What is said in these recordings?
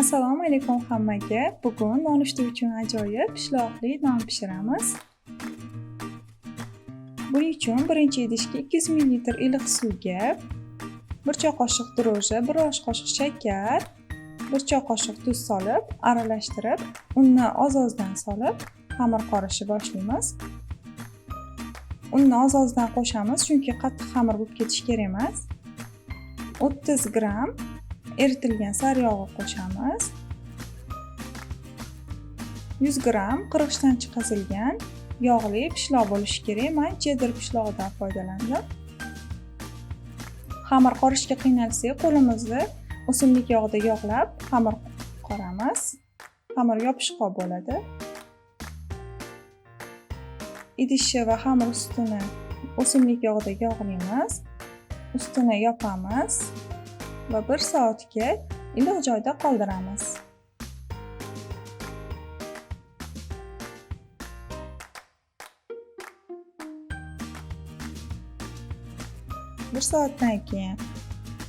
Assalomu alaykum hammaga. Bugun nonushta uchun ajoyib pishloqli non pishiramiz. Buning uchun birinchi idishga 200 ml iliq suvga 1 choy qoshiq dro'jji, 1 osh qoshiq shakar, 1 choy qoshiq tuz solib, aralashtirib, unni oz-ozdan solib, xamir qorishni boshlaymiz. Unni oz-ozdan qo'shamiz, chunki qattiq xamir bo'lib ketishi kerak emas. 30 gram eritilgan sariyog'ni qo'shamiz. 100 gram qirg'ichdan chiqazilgan yog'li pishloq bo'lishi kerak. Men cheddar pishlog'idan foydalandim. Xamir qorishga qiynalsak, qo'limizni o'simlik yog'ida yog'lab xamir qoramiz. Xamir yopishqoq bo'ladi. Idishni va xamir ustini o'simlik yog'ida yog'laymiz. Ustini yopamiz va 1 soatga iliq joyda qoldiramiz. Bir soatdan keyin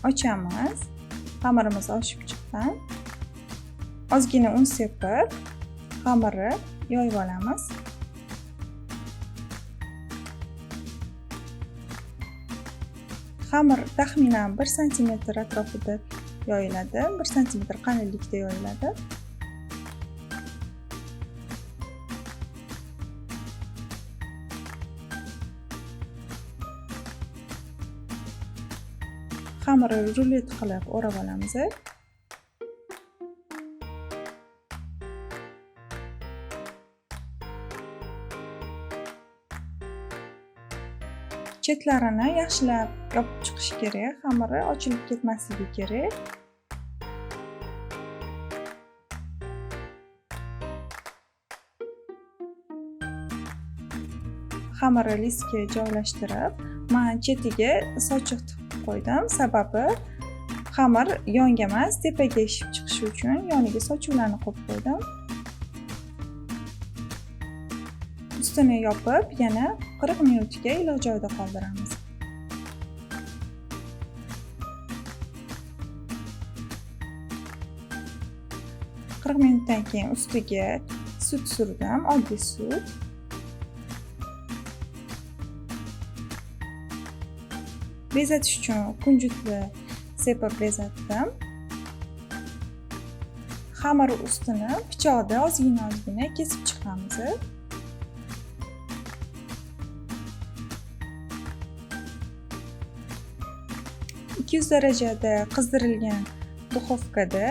ochamiz. Xamirimiz oshib chiqqan. Ozgina un sepib, xamirni yoyib olamiz. Xamir taxminan 1 cm atrofida yoyiladi, 1 cm qalinlikda yoyiladi. Xamirni rulet qilib o'rab olamiz. Chetlarini yaxshilab yopib chiqish kerak, xamiri ochilib ketmasligi kerak. Xamirni listga joylashtirib, men chetiga sochiq tiqib qo'ydim. Sababi xamir yonga emas, tepaga ishib chiqishi uchun yoniga sochuvlarni qo'yib qo'ydim. Ustini yopib, yana 40 minutga iliq joyda qoldiramiz. Qirq minutdan keyin ustiga sut surdim, oddiy sut. Bezatish uchun kunjutni sepib bezatdim. Xamir ustini pichoqda ozgina kesib chiqamiz. 200 darajada qizdirilgan duxovkada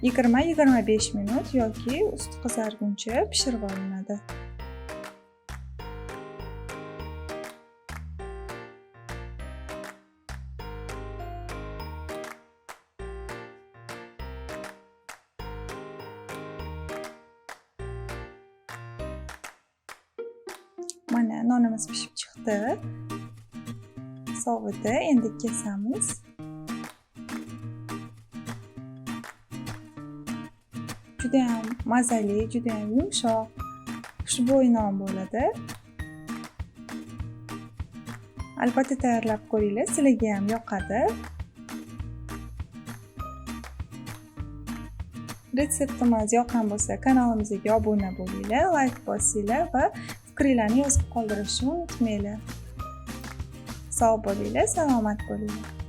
20-25 minut yoki usti qizarguncha pishirib olinadi. Mana nonimiz pishib chiqdi. Sovidi, endi kesamiz. Juda ham mazali, juda ham yumshoq, xushbo'y non bo'ladi. Albatta tayyorlab ko'ringlar, sizlarga ham yoqadi. Retseptimiz yoqqan bo'lsa, kanalimizga obuna bo'linglar, like bosinglar va fikringizni yozib qoldirishni unutmanglar. Sog' bo'linglar, salomat bo'linglar.